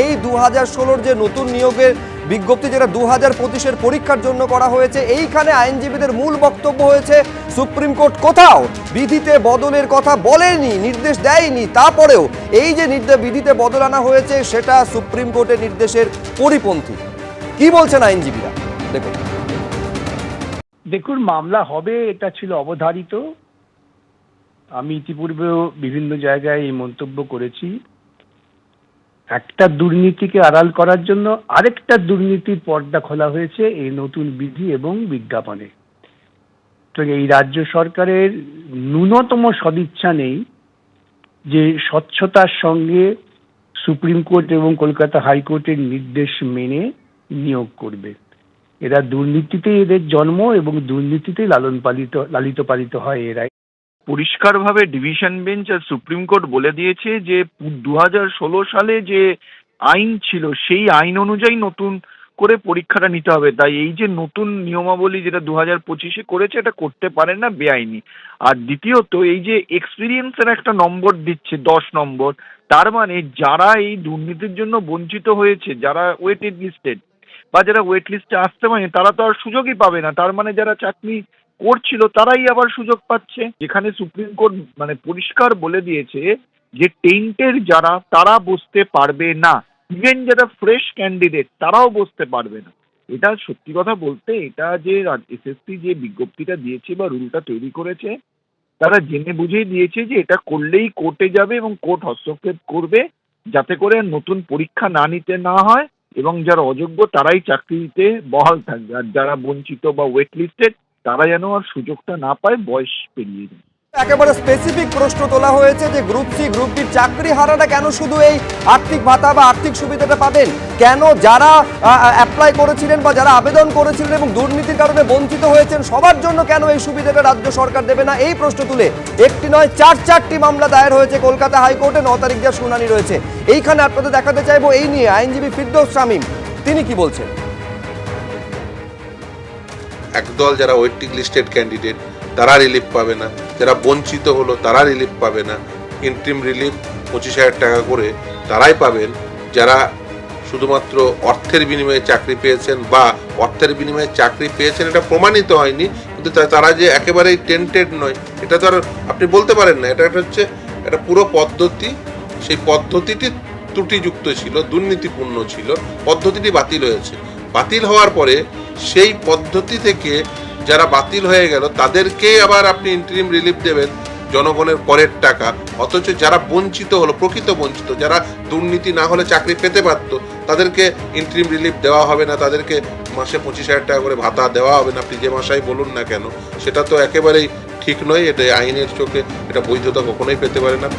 এই 2016 যে নতুন নিয়োগের বিজ্ঞপ্তি যেটা 2025-এর পরীক্ষার জন্য করা হয়েছে, এইখানে আইনজীবীদের মূল বক্তব্য হয়েছে সুপ্রিম কোর্ট কোথাও বিধিতে বদলের কথা বলেনি, নির্দেশ দেয়নি। তারপরেও এই যে বিধিতে বদল আনা হয়েছে সেটা সুপ্রিম কোর্টের নির্দেশের পরিপন্থী। কি বলছেন আইনজীবীরা দেখুন, মামলা হবে এটা ছিল অবধারিত। আমি ইতিপূর্বেও বিভিন্ন জায়গায় এই মন্তব্য করেছি। একটা দুর্নীতিকে আড়াল করার জন্য আরেকটা দুর্নীতির পর্দা খোলা হয়েছে এই নতুন বিধি এবং বিজ্ঞাপনে। তো এই রাজ্য সরকারের ন্যূনতম সদিচ্ছা নেই যে স্বচ্ছতার সঙ্গে সুপ্রিম কোর্ট এবং কলকাতা হাইকোর্টের নির্দেশ মেনে নিয়োগ করবে। এরা দুর্নীতিতেই এদের জন্ম এবং দুর্নীতিতেই লালিত পালিত হয় এরা। পরিষ্কারভাবে ডিভিশন বেঞ্চ আর সুপ্রিম কোর্ট বলে দিয়েছে যে 2016 সালে যে আইন ছিল সেই আইন অনুযায়ী নতুন করে পরীক্ষাটা নিতে হবে। তাই এই যে নতুন নিয়মাবলী যেটা 2025-এ করেছে এটা করতে পারে না, বেআইনি। আর দ্বিতীয়ত এই যে এক্সপিরিয়েন্সের একটা নম্বর দিচ্ছে 10 নম্বর, তার মানে যারা এই দুর্নীতির জন্য বঞ্চিত হয়েছে, যারা ওয়েটেড লিস্টেড বা যারা ওয়েট লিস্টে আসতে পারে তারা তো আর সুযোগই পাবে না। তার মানে যারা চাকরি করছিল তারাই আবার সুযোগ পাচ্ছে। যেখানে সুপ্রিম কোর্ট মানে পরিষ্কার বলে দিয়েছে যে টেন্টের যারা তারা বসতে পারবে না, ইভেন যারা ফ্রেশ ক্যান্ডিডেট তারাও বসতে পারবে না। এটা সত্যি কথা বলতে, এটা যে এসএসসি যে বিজ্ঞপ্তিটা দিয়েছে বা রুলটা তৈরি করেছে, তারা জেনে বুঝেই দিয়েছে যে এটা করলেই কোর্টে যাবে এবং কোর্ট হস্তক্ষেপ করবে যাতে করে নতুন পরীক্ষা নিতে না হয় এবং যারা অযোগ্য তারাই চাকরিতে বহাল থাকবে, আর যারা বঞ্চিত বা ওয়েট লিস্টেড তারা যেন আর সুযোগটা না পায় বয়স পেরিয়ে যায়। একেবারে স্পেসিফিক প্রশ্ন তোলা হয়েছে যে গ্রুপ সি গ্রুপ বির চাকরি হারাটা কেন শুধু এই আর্থিক ভাতা বা আর্থিক সুবিধাটা পাবেন, কেন যারা অ্যাপ্লাই করেছিলেন বা যারা আবেদন করেছিলেন এবং দুর্নীতির কারণে বঞ্চিত হয়েছেন সবার জন্য কেন এই সুবিধাটা রাজ্য সরকার দেবে না? এই প্রশ্ন তুলে একটি নয় চারটি মামলা দায়ের হয়েছে কলকাতা হাইকোর্টে। 9 তারিখ যা শুনানি রয়েছে। এইখানে আপনাদের দেখাতে চাইবো এই নিয়ে আইনজীবী ফিরদৌস শামীম তিনি কি বলছেন। একদল যারা ওয়েটিং লিস্টেড ক্যান্ডিডেট তারা রিলিফ পাবে না, যারা বঞ্চিত হলো তারা রিলিফ পাবে না। ইন্টারিম রিলিফ 25,000 টাকা করে তারাই পাবেন যারা শুধুমাত্র অর্থের বিনিময়ে চাকরি পেয়েছেন বা অর্থের বিনিময়ে চাকরি পেয়েছেন এটা প্রমাণিত হয়নি, কিন্তু তারা যে একেবারেই টেন্টেড নয় এটা তো আর আপনি বলতে পারেন না। এটা হচ্ছে একটা পুরো পদ্ধতি, সেই পদ্ধতিটি ত্রুটিযুক্ত ছিল, দুর্নীতিপূর্ণ ছিল, পদ্ধতিটি বাতিল হয়েছে। বাতিল হওয়ার পরে সেই পদ্ধতি থেকে যারা বাতিল হয়ে গেল তাদেরকে আবার আপনি ইন্টারিম রিলিফ দেবেন জনগণের করের টাকা, অথচ যারা বঞ্চিত হলো, প্রকৃত বঞ্চিত, যারা দুর্নীতি না হলে চাকরি পেতে পারতো তাদেরকে ইন্টারিম রিলিফ দেওয়া হবে না, তাদেরকে মাসে 25,000 টাকা করে ভাতা দেওয়া হবে না। আপনি যে মাসাই বলুন না কেন, সেটা তো একেবারেই ঠিক নয়। এটা আইনের চোখে এটা বৈধতা কখনোই পেতে পারে না।